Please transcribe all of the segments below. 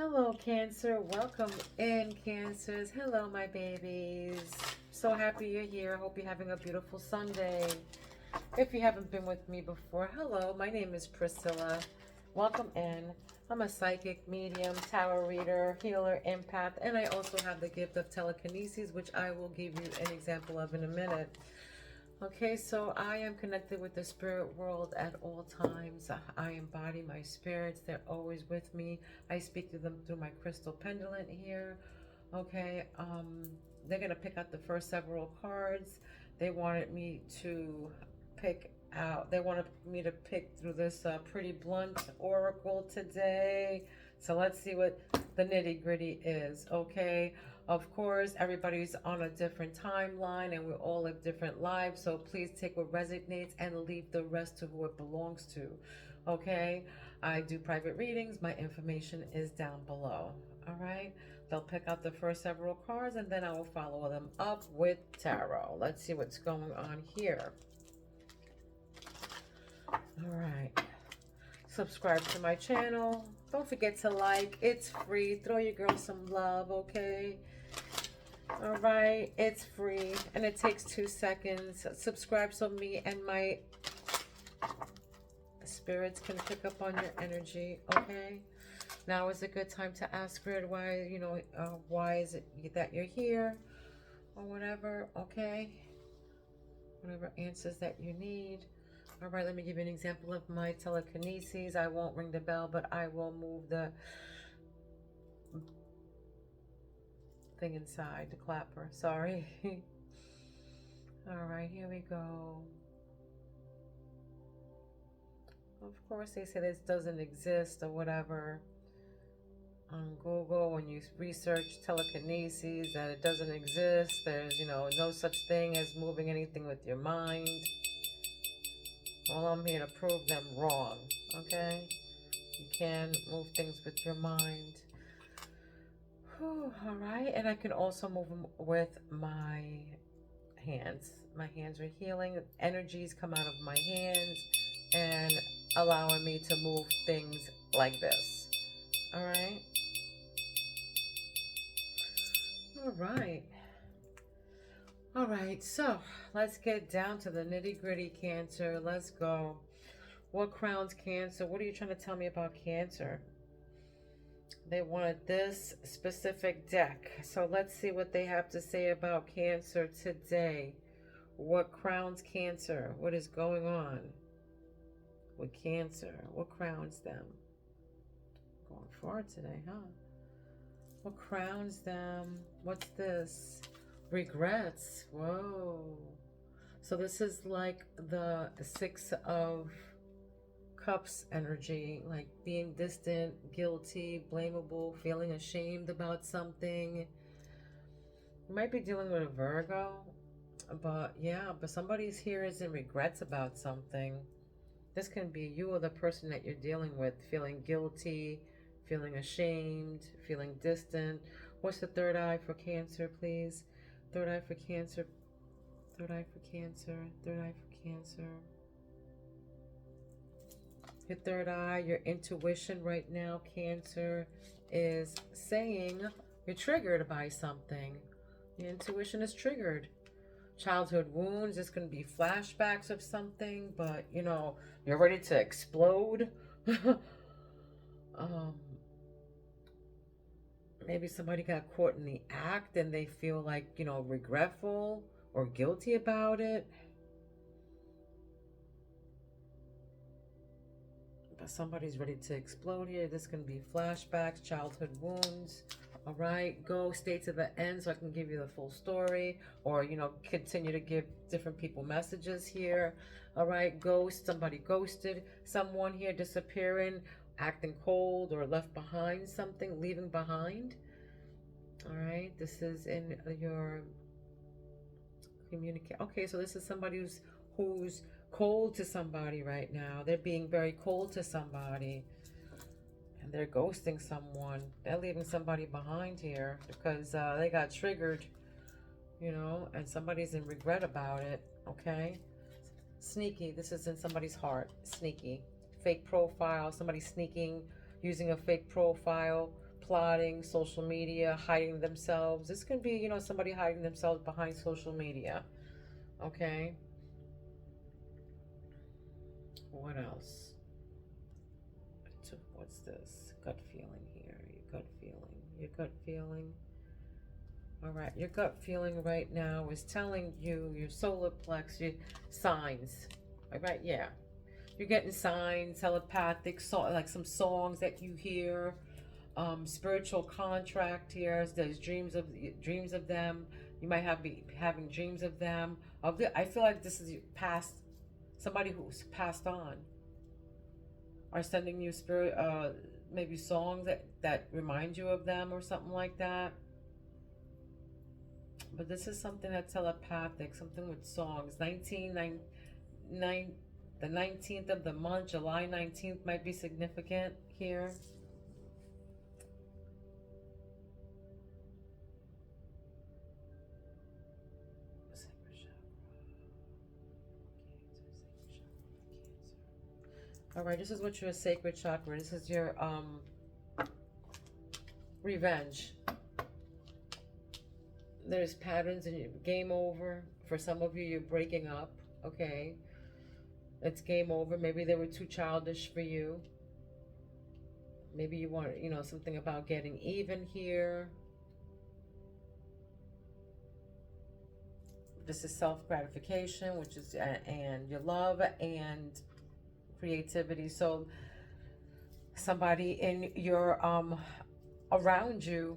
Hello, Cancer. Welcome in, Cancers. Hello, my babies. So happy you're here. Hope you're having a beautiful Sunday. If you haven't been with me before, hello. My name is Priscilla. Welcome in. I'm a psychic, medium, tarot reader, healer, empath, and I also have the gift of telekinesis, which I will give you an example of in a minute. Okay, so I am connected with the spirit world at all times. I embody my spirits. They're always with me. I speak to them through my crystal pendulum here. Okay, they're going to pick out the first several cards. They wanted me to they wanted me to pick through this pretty blunt oracle today. So let's see what the nitty gritty is, okay? Of course, everybody's on a different timeline and we all live different lives. So please take what resonates and leave the rest to who it belongs to. Okay? I do private readings. My information is down below. All right? They'll pick out the first several cards and then I will follow them up with tarot. Let's see what's going on here. All right. Subscribe to my channel. Don't forget to like. It's free. Throw your girl some love, okay? All right, it's free and it takes 2 seconds. Subscribe so me and my spirits can pick up on your energy, okay? Now is a good time to ask Spirit why, why is it that you're here or whatever, okay? Whatever answers that you need. All right, let me give you an example of my telekinesis. I won't ring the bell, but I will move the thing inside, the clapper, sorry. All right, here we go. Of course, they say this doesn't exist or whatever on Google when you research telekinesis, that it doesn't exist. There's, no such thing as moving anything with your mind. Well, I'm here to prove them wrong, okay? You can move things with your mind. Whew, all right, and I can also move them with my hands. My hands are healing. Energies come out of my hands and allowing me to move things like this. All right. All right. All right. So let's get down to the nitty gritty, Cancer. Let's go. What crowns Cancer? What are you trying to tell me about Cancer? They wanted this specific deck. So let's see what they have to say about Cancer today. What crowns Cancer? What is going on with Cancer? What crowns them? Going far today, huh? What crowns them? What's this? Regrets. Whoa. So this is like the Six of Cups energy, like being distant, guilty, blamable, feeling ashamed about something. You might be dealing with a Virgo, but yeah, but somebody's here is in regrets about something. This can be you or the person that you're dealing with, feeling guilty, feeling ashamed, feeling distant. What's the third eye for Cancer, please? Third eye for Cancer. Third eye for Cancer. Third eye for Cancer. Your third eye, your intuition right now, Cancer, is saying you're triggered by something. Your intuition is triggered. Childhood wounds, it's going to be flashbacks of something, but, you're ready to explode. Maybe somebody got caught in the act and they feel like, regretful or guilty about it. But somebody's ready to explode here. This can be flashbacks, childhood wounds. All right, go stay to the end so I can give you the full story, or continue to give different people messages here. All right, ghost, somebody ghosted someone here, disappearing, acting cold, or left behind something, leaving behind. All right, this is in your communicate. Okay, so this is somebody who's cold to somebody right now. They're being very cold to somebody. And they're ghosting someone. They're leaving somebody behind here because they got triggered, and somebody's in regret about it, okay? Sneaky. This is in somebody's heart. Sneaky. Fake profile. Somebody sneaking, using a fake profile, plotting, social media, hiding themselves. This can be, somebody hiding themselves behind social media. Okay. What else? What's this? Gut feeling here. Your gut feeling. Your gut feeling. All right. Your gut feeling right now is telling you your solar plex, your signs. All right. Yeah. You're getting signs, telepathic, like some songs that you hear. Spiritual contract here. There's dreams of them. You might be having dreams of them. I feel like this is past, somebody who's passed on, are sending you maybe songs that remind you of them or something like that. But this is something that's telepathic, something with songs. The 19th of the month, July 19th, might be significant here. All right, this is what your sacred chakra. This is your revenge. There's patterns in your game over. For some of you, you're breaking up. Okay, it's game over. Maybe they were too childish for you. Maybe you want, something about getting even here. This is self-gratification, which is and your love and creativity. So somebody in your around you,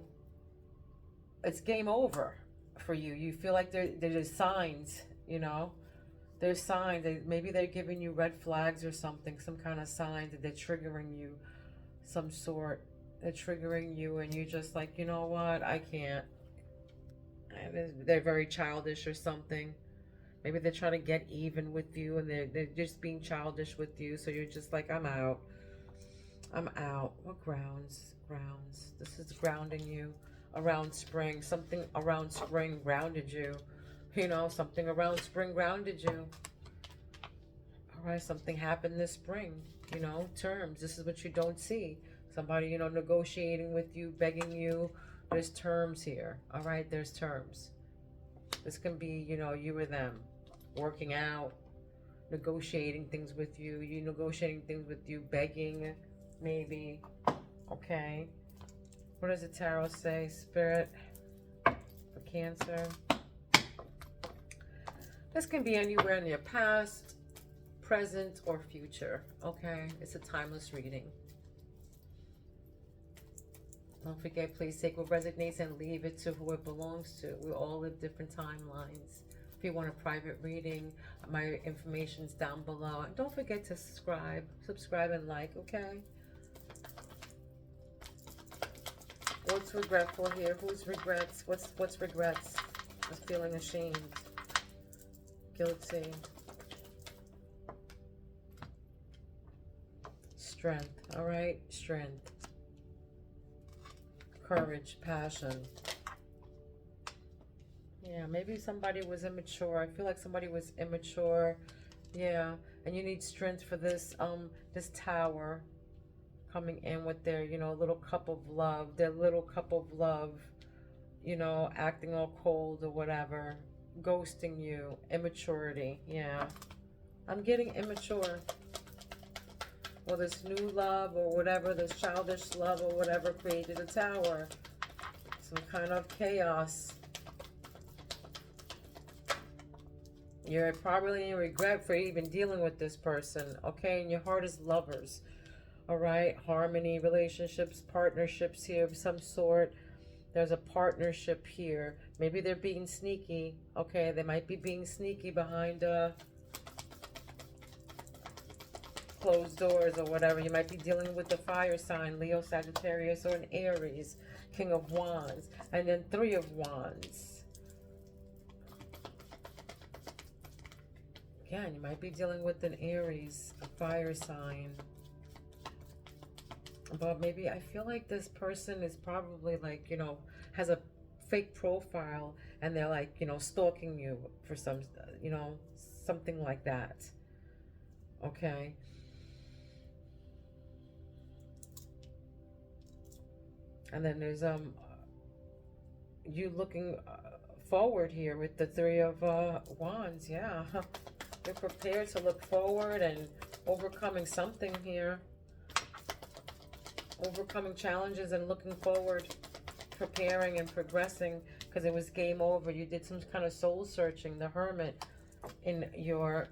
it's game over for you. You feel like there's signs, there's signs that maybe they're giving you red flags or something, some kind of sign that they're triggering you, some sort. They're triggering you and you're just like, you know what, I can't. And they're very childish or something. Maybe they're trying to get even with you and they're just being childish with you. So you're just like, I'm out. I'm out. What grounds? Grounds. This is grounding you around spring. Something around spring grounded you. Something around spring grounded you. All right, something happened this spring. Terms. This is what you don't see. Somebody, negotiating with you, begging you. There's terms here. All right, there's terms. This can be, you or them working out, negotiating things with you. You negotiating things with you, begging, maybe. Okay. What does the tarot say? Spirit for Cancer. This can be anywhere in your past, present, or future. Okay. It's a timeless reading. Don't forget, please take what resonates and leave it to who it belongs to. We all live different timelines. If you want a private reading, my information's down below. And don't forget to subscribe and like, okay? What's regretful here? Who's regrets? What's regrets? What's feeling ashamed? Guilty. Strength, all right? Strength. Courage, passion. Yeah, maybe somebody was immature. I feel like somebody was immature. Yeah, and you need strength for this this tower coming in with their, little cup of love. Their little cup of love, acting all cold or whatever. Ghosting you. Immaturity. Yeah. I'm getting immature. Well, this new love or whatever, this childish love or whatever created a tower. Some kind of chaos. You're probably in regret for even dealing with this person, okay? And your heart is lovers, all right? Harmony, relationships, partnerships here of some sort. There's a partnership here. Maybe they're being sneaky, okay? They might be being sneaky behind closed doors or whatever. You might be dealing with the fire sign, Leo, Sagittarius, or an Aries, King of Wands, and then Three of Wands. Again, you might be dealing with an Aries, a fire sign. But maybe I feel like this person is probably like, has a fake profile and they're like, stalking you for some, something like that. Okay. And then there's you looking forward here with the Three of Wands. Yeah. You're prepared to look forward and overcoming something here. Overcoming challenges and looking forward, preparing and progressing, because it was game over. You did some kind of soul searching. The Hermit in your,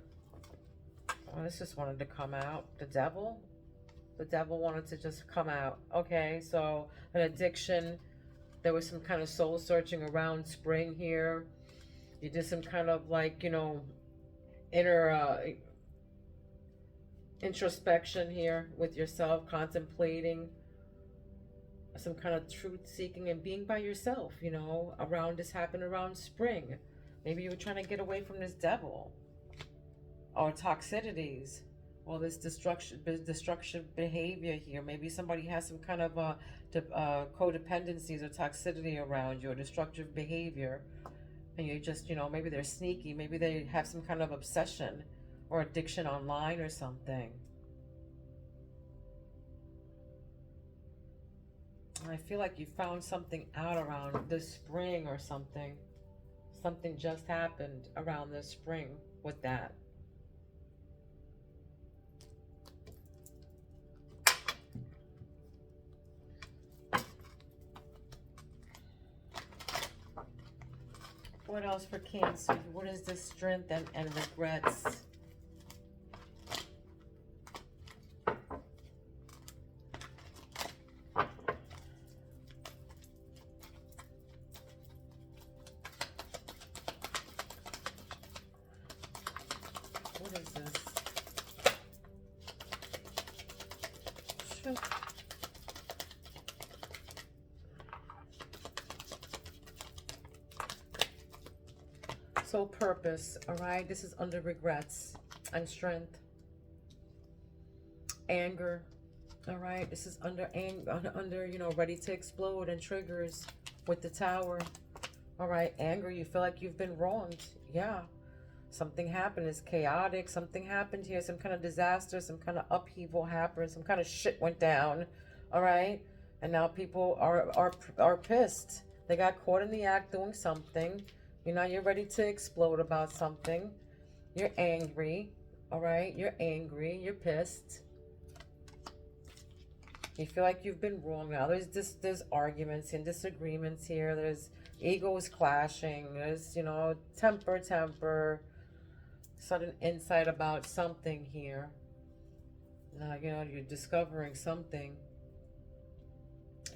oh, this just wanted to come out. The Devil. The Devil wanted to just come out. Okay, so an addiction. There was some kind of soul searching around spring here. You did some kind of like, you know, inner introspection here with yourself, contemplating some kind of truth seeking and being by yourself, you know, around this happened around spring. Maybe you were trying to get away from this devil or toxicities. Well, this destructive behavior here. Maybe somebody has some kind of codependencies or toxicity around you, or destructive behavior, and you just, you know, maybe they're sneaky. Maybe they have some kind of obsession or addiction online or something. I feel like you found something out around this spring or something. Something just happened around this spring with that. What else for Cancer? What is this strength and regrets? What is this? Sure. So purpose, all right? This is under regrets and strength. Anger, all right? This is under under, you know, ready to explode and triggers with the Tower. All right, anger, you feel like you've been wronged. Yeah. Something happened, it's chaotic. Something happened here, some kind of disaster, some kind of upheaval happened, some kind of shit went down. All right? And now people are pissed. They got caught in the act doing something. You know, you're ready to explode about something. You're angry. All right? You're angry. You're pissed. You feel like you've been wrong now. There's arguments and disagreements here. There's egos clashing. There's, you know, temper. Sudden insight about something here. Now, you know, you're discovering something.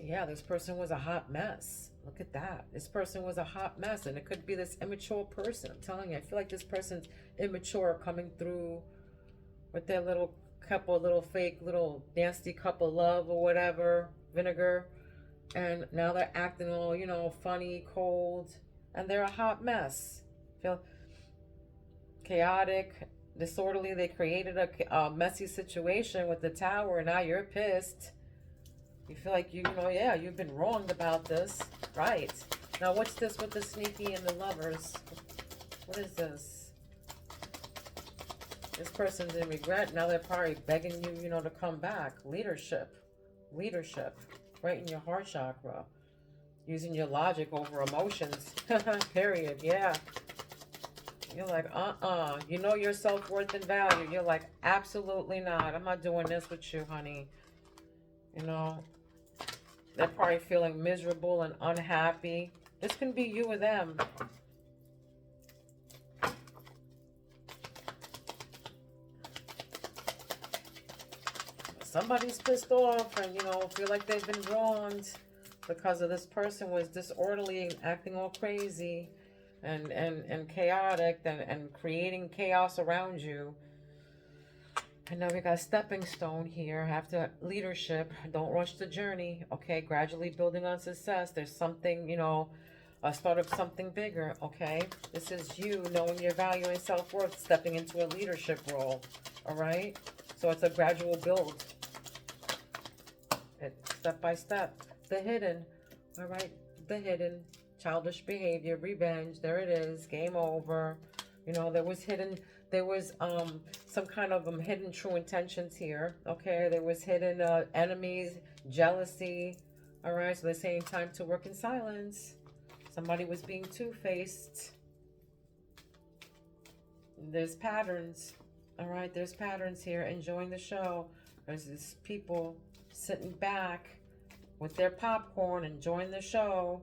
Yeah, this person was a hot mess. Look at that. This person was a hot mess, and it could be this immature person. I'm telling you, I feel like this person's immature, coming through with their little couple, little fake, little nasty cup of love or whatever, vinegar. And now they're acting all, you know, funny, cold, and they're a hot mess. Feel chaotic, disorderly. They created a messy situation with the Tower, and now you're pissed. You feel like you know, yeah, you've been wronged about this. Right. Now, what's this with the Sneaky and the Lovers? What is this? This person's in regret. Now they're probably begging you, you know, to come back. Leadership. Right in your heart chakra. Using your logic over emotions. Period. Yeah. You're like, you know your self-worth and value. You're like, absolutely not. I'm not doing this with you, honey. You know, they're probably feeling miserable and unhappy. This can be you or them. Somebody's pissed off and, you know, feel like they've been wronged because of this person was disorderly and acting all crazy and chaotic and creating chaos around you. And now we got stepping stone here after leadership. Don't rush the journey, okay? Gradually building on success. There's something, you know, a start of something bigger, okay? This is you knowing your value and self-worth, stepping into a leadership role, all right? So it's a gradual build. It's step by step. The hidden, all right? The hidden, childish behavior, revenge. There it is. Game over. You know, there was some kind of hidden true intentions here. Okay, there was hidden enemies, jealousy, All right, so they're saying time to work in silence. Somebody was being two-faced. There's patterns. All right, there's patterns here. Enjoying the show. There's these people sitting back with their popcorn, enjoying the show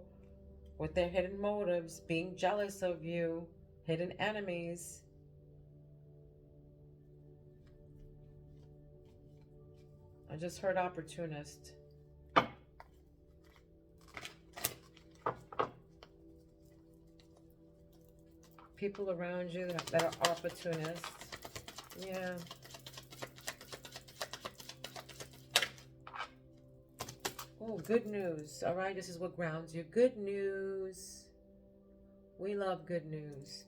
with their hidden motives, being jealous of you, hidden enemies. I just heard opportunist. People around you that are opportunists. Yeah. Oh, good news. All right, this is what grounds you. Good news. We love good news.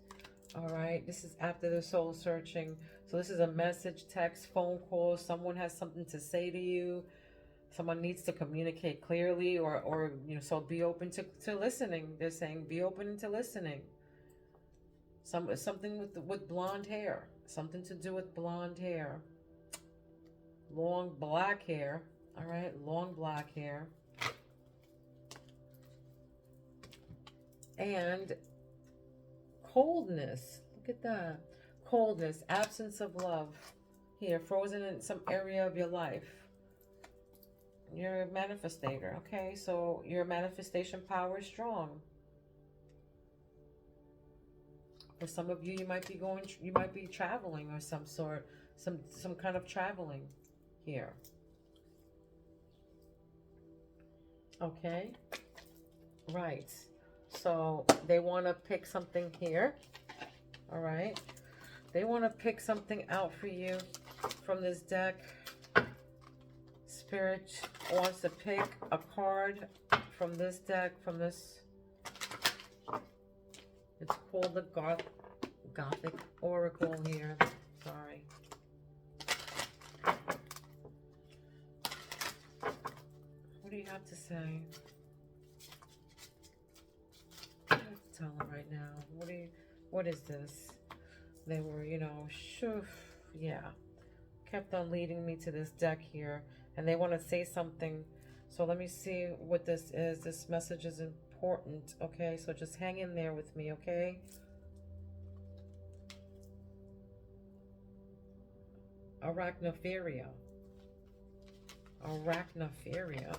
All right, this is after the soul searching. So this is a message, text, phone call. Someone has something to say to you. Someone needs to communicate clearly, or so be open to listening. They're saying be open to listening. Something with blonde hair. Something to do with blonde hair. Long black hair. All right, long black hair. And coldness. Look at that. Coldness, absence of love. Here, frozen in some area of your life. You're a manifestator, okay? So your manifestation power is strong. For some of you, you might be traveling or some sort, some kind of traveling here. Okay? Right. So they want to pick something here. All right. They want to pick something out for you from this deck. Spirit wants to pick a card from this deck, from this. It's called the Gothic Oracle here. Sorry. What do you have to say? I have to tell them right now. What is this? They were, yeah. Kept on leading me to this deck here. And they want to say something. So let me see what this is. This message is important. Okay, so just hang in there with me, okay? Arachnophilia. Arachnophilia.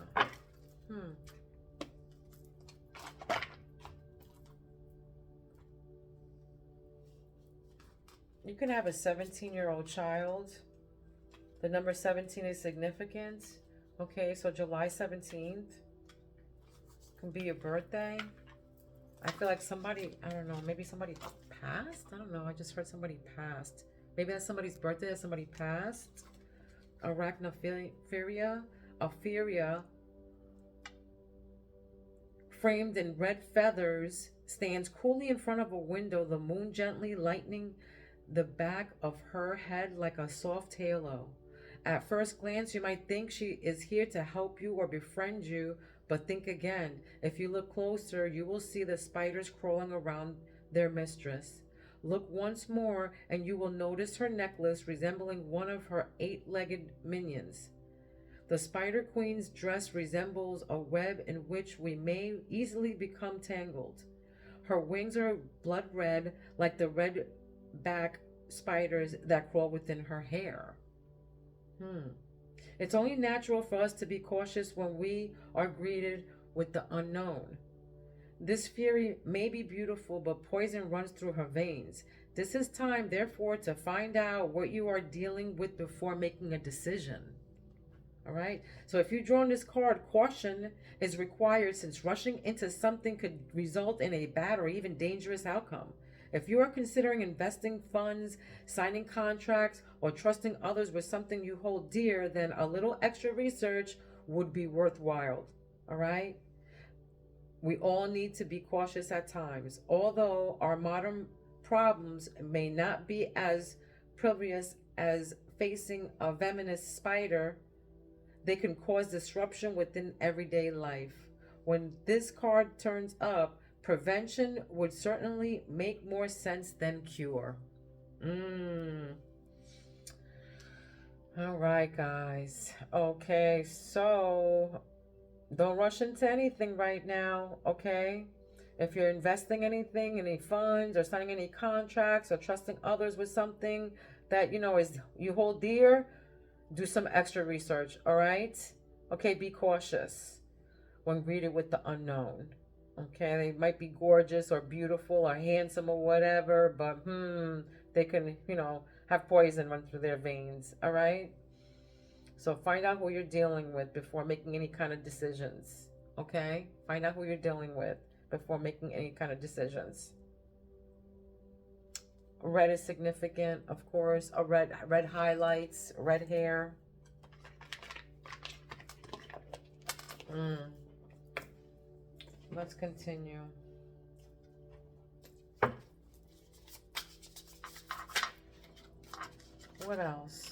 You can have a 17-year-old child. The number 17 is significant. Okay, so July 17th can be your birthday. I feel like somebody, I don't know, maybe somebody passed? I don't know, I just heard somebody passed. Maybe that's somebody's birthday that somebody passed. Arachnophilia. Ophiria, framed in red feathers, stands coolly in front of a window, the moon gently lightening the back of her head like a soft halo. At first glance, you might think she is here to help you or befriend you, but think again. If you look closer, you will see the spiders crawling around their mistress. Look once more, and you will notice her necklace resembling one of her 8-legged minions. The Spider Queen's dress resembles a web in which we may easily become tangled. Her wings are blood red, like the red back spiders that crawl within her hair. It's only natural for us to be cautious when we are greeted with the unknown. This fury may be beautiful, but poison runs through her veins. This is time, therefore, to find out what you are dealing with before making a decision. All right? So if you've drawn this card, caution is required, since rushing into something could result in a bad or even dangerous outcome. If you are considering investing funds, signing contracts, or trusting others with something you hold dear, then a little extra research would be worthwhile. All right? We all need to be cautious at times. Although our modern problems may not be as previous as facing a venomous spider, they can cause disruption within everyday life. When this card turns up, prevention would certainly make more sense than cure. All right, guys. Okay, so Don't rush into anything right now, okay? If you're investing anything, any funds, or signing any contracts, or trusting others with something that is you hold dear, do some extra research, all right? Okay, be cautious when greeted with the unknown. Okay, they might be gorgeous or beautiful or handsome or whatever, but they can, have poison run through their veins, all right? So find out who you're dealing with before making any kind of decisions. Okay? Find out who you're dealing with before making any kind of decisions. Red is significant, of course. A red highlights, red hair. Let's continue. What else?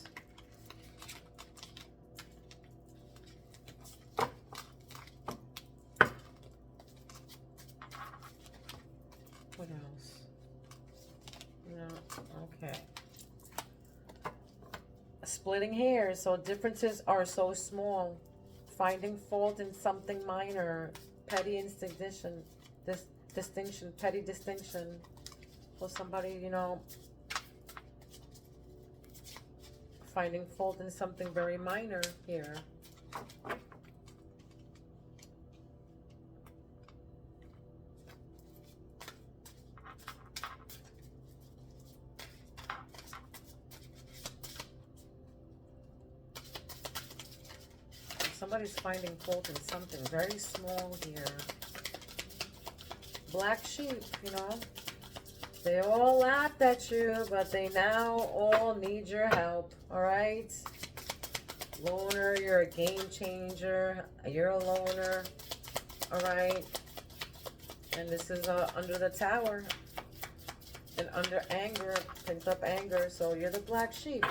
What else? No, okay. Splitting hairs, so differences are so small. Finding fault in something minor. Petty distinction. Petty distinction. For somebody, finding fault in something very minor here. Somebody's finding fault in something very small here. Black sheep, They all laughed at you, but they now all need your help, all right? Loner, you're a game changer. You're a loner, all right? And this is under the tower and under anger, pent up anger. So you're the black sheep,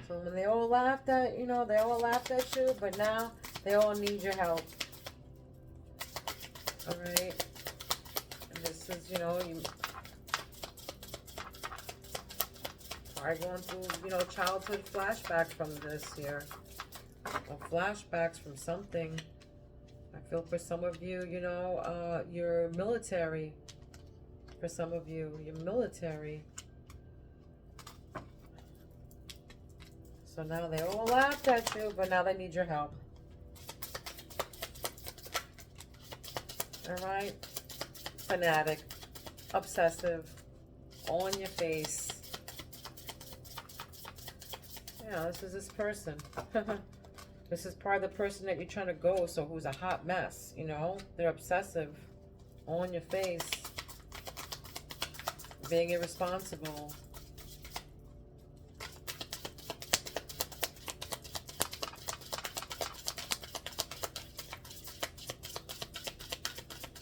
So when they all laughed at, they all laughed at you, but now they all need your help. All right. And this is, you are going through, childhood flashbacks from this here. Or flashbacks from something. I feel for some of you, you're military. For some of you, you're military. So now they all laughed at you, but now they need your help. All right? Fanatic, obsessive, all in your face. Yeah, this is this person. This is part of the person that you're trying to go, so who's a hot mess, They're obsessive, all in your face, being irresponsible.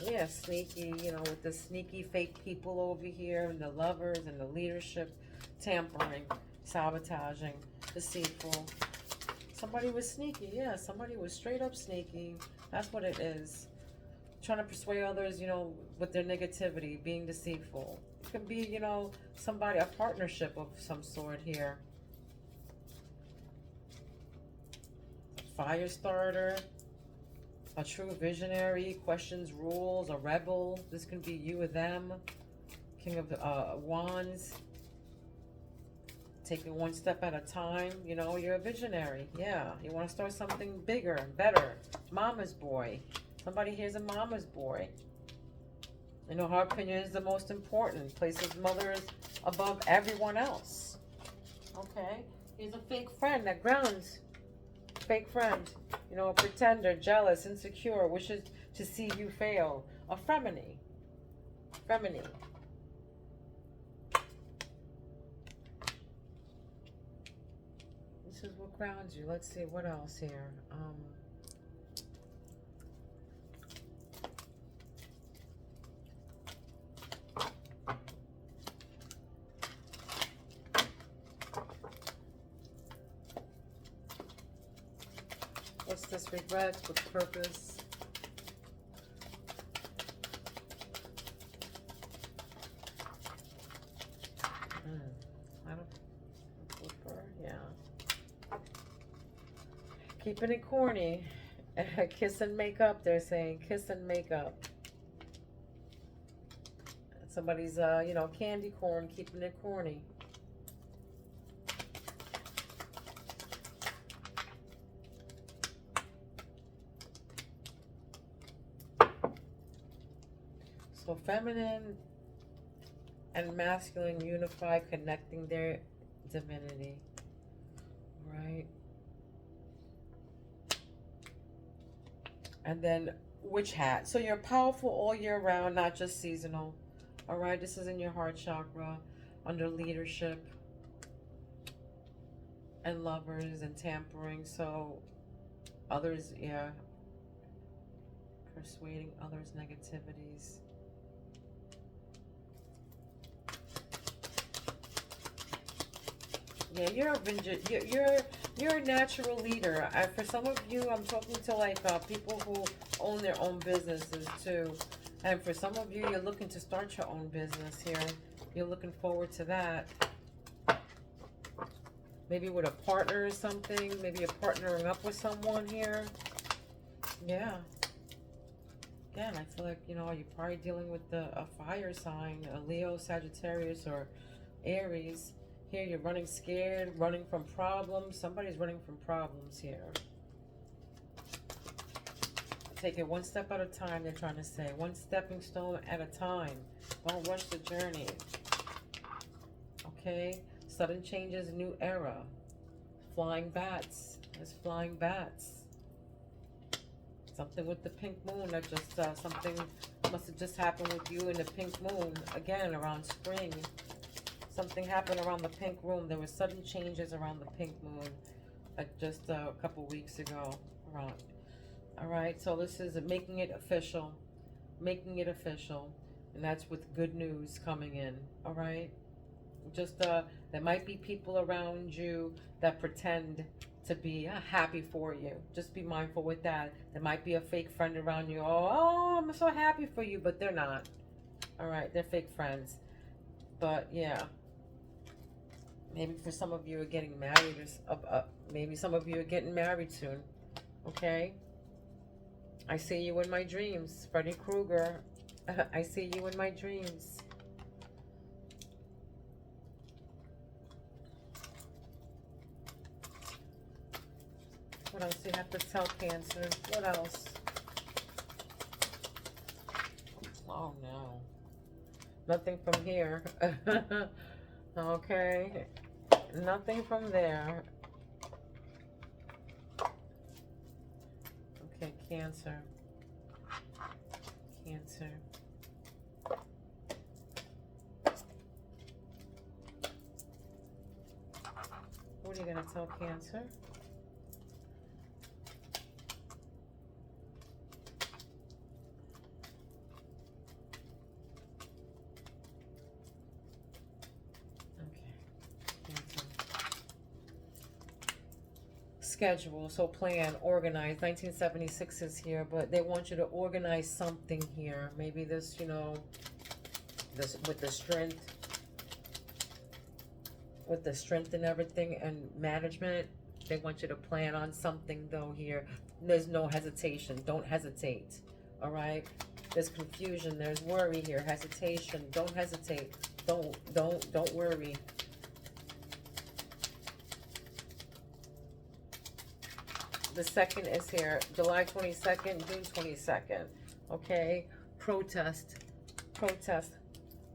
Yeah, sneaky, with the sneaky fake people over here, and the lovers, and the leadership, tampering, sabotaging, deceitful. Somebody was sneaky, yeah, somebody was straight up sneaky. That's what it is. Trying to persuade others, with their negativity, being deceitful. It could be, somebody, a partnership of some sort here. Fire starter. A true visionary, questions rules, a rebel. This can be you or them. King of Wands. Taking one step at a time. You're a visionary. Yeah, you want to start something bigger, better. Mama's boy. Somebody here's a mama's boy. Her opinion is the most important. Places mothers above everyone else. Okay. Here's a fake friend that grounds. Fake friend, a pretender, jealous, insecure, wishes to see you fail. A femini. This is what grounds you. Let's see what else here. What's this regret? What's purpose? I don't. Yeah. Keeping it corny. Kiss and make up, they're saying. Kiss and make up. Somebody's, you know, candy corn, keeping it corny. So feminine and masculine unify, connecting their divinity, right? And then witch hat. So you're powerful all year round, not just seasonal. All right, this is in your heart chakra, under leadership and lovers and tampering. So others, yeah, persuading others' negativities. Yeah, you're a you're a natural leader. For some of you, I'm talking to like people who own their own businesses too. And for some of you, you're looking to start your own business here. You're looking forward to that. Maybe with a partner or something. Maybe you're partnering up with someone here. Yeah. Again, I feel like, you know, you're probably dealing with a fire sign, a Leo, Sagittarius, or Aries. Here you're running scared, running from problems. Somebody's running from problems here. Take it one step at a time, they're trying to say. One stepping stone at a time. Don't rush the journey. Okay? Sudden changes, new era. Flying bats. There's flying bats. Something with the pink moon. That just, something must have just happened with you in the pink moon. Again, around spring. Something happened around the pink moon. There were sudden changes around the pink moon. Like just a couple weeks ago. Around. All right, so this is making it official. Making it official. And that's with good news coming in. All right? Just, there might be people around you that pretend to be happy for you. Just be mindful with that. There might be a fake friend around you. Oh, I'm so happy for you, but they're not. All right, they're fake friends. But, yeah. Maybe for some of you are getting married. Or, maybe some of you are getting married soon. Okay? I see you in my dreams. Freddy Krueger. I see you in my dreams. What else do you have to tell Cancer? What else? Oh, no. Nothing from here. Okay. Nothing from there. Okay, Cancer. Cancer. What are you going to tell Cancer? Schedule, so plan, organize. 1976 is here, but they want you to organize something here. Maybe this, you know, this with the strength and everything and management. They want you to plan on something though here. There's no hesitation. Don't hesitate. All right. There's confusion. There's worry here. Hesitation. Don't hesitate. Don't worry. The second is here, July 22nd, June 22nd. Okay, protest.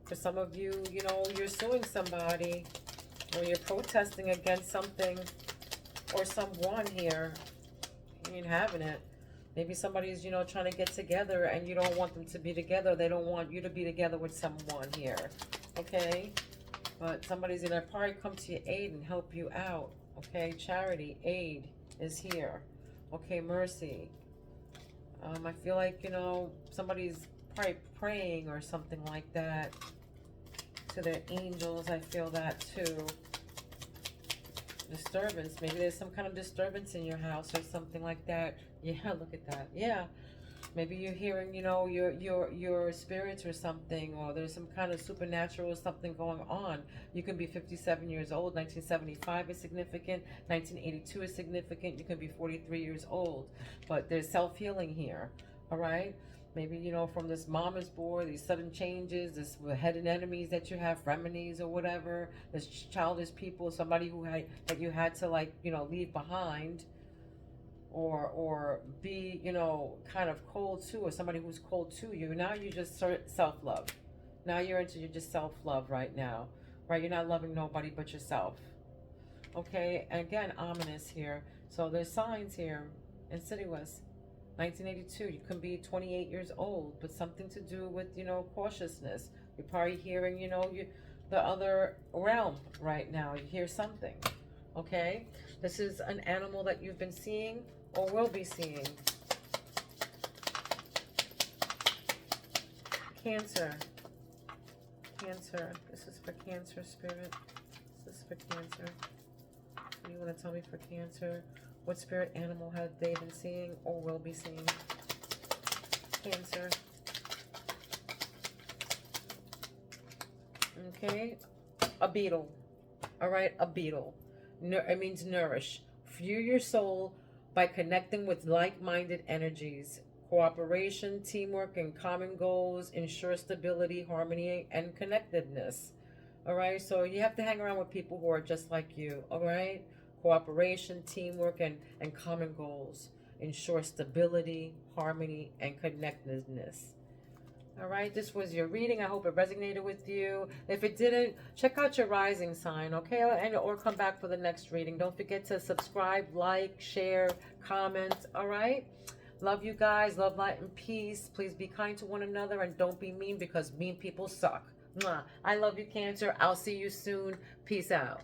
For some of you, you know, you're suing somebody or you're protesting against something or someone here. You ain't having it. Maybe somebody's, you know, trying to get together and you don't want them to be together. They don't want you to be together with someone here. Okay, but somebody's gonna probably come to your aid and help you out. Okay, charity, aid is here. Okay, mercy. I feel like, you know, somebody's probably praying or something like that to their angels. I feel that too. Disturbance. Maybe there's some kind of disturbance in your house or something like that. Yeah, look at that. Yeah. Maybe you're hearing, you know, your spirits or something, or there's some kind of supernatural something going on. You can be 57 years old. 1975 is significant. 1982 is significant. You can be 43 years old, but there's self-healing here. All right. Maybe, you know, from this mama's board, these sudden changes, this hidden enemies that you have, frenemies or whatever, this childish people, somebody who had that you had to, like, you know, leave behind, or be, you know, kind of cold to, or somebody who's cold to you. Now you just sort self-love. Now you're into your just self-love right now, right? You're not loving nobody but yourself. Okay, and again, ominous here. So there's signs here in City West. 1982, you can be 28 years old, but something to do with, you know, cautiousness. You're probably hearing, you know, the other realm right now. You hear something. Okay, this is an animal that you've been seeing or will be seeing. Cancer. Cancer. This is for Cancer, Spirit. This is for Cancer. What do you want to tell me for Cancer? What spirit animal have they been seeing or will be seeing? Cancer. Okay, a beetle. All right, a beetle. It means nourish. Fuel your soul by connecting with like-minded energies. Cooperation, teamwork, and common goals ensure stability, harmony, and connectedness. All right, so you have to hang around with people who are just like you. All right, cooperation, teamwork, and common goals ensure stability, harmony, and connectedness. All right, this was your reading. I hope it resonated with you. If it didn't, check out your rising sign, okay? And or come back for the next reading. Don't forget to subscribe, like, share, comment, all right? Love you guys. Love, light, and peace. Please be kind to one another and don't be mean, because mean people suck. Mwah. I love you, Cancer. I'll see you soon. Peace out.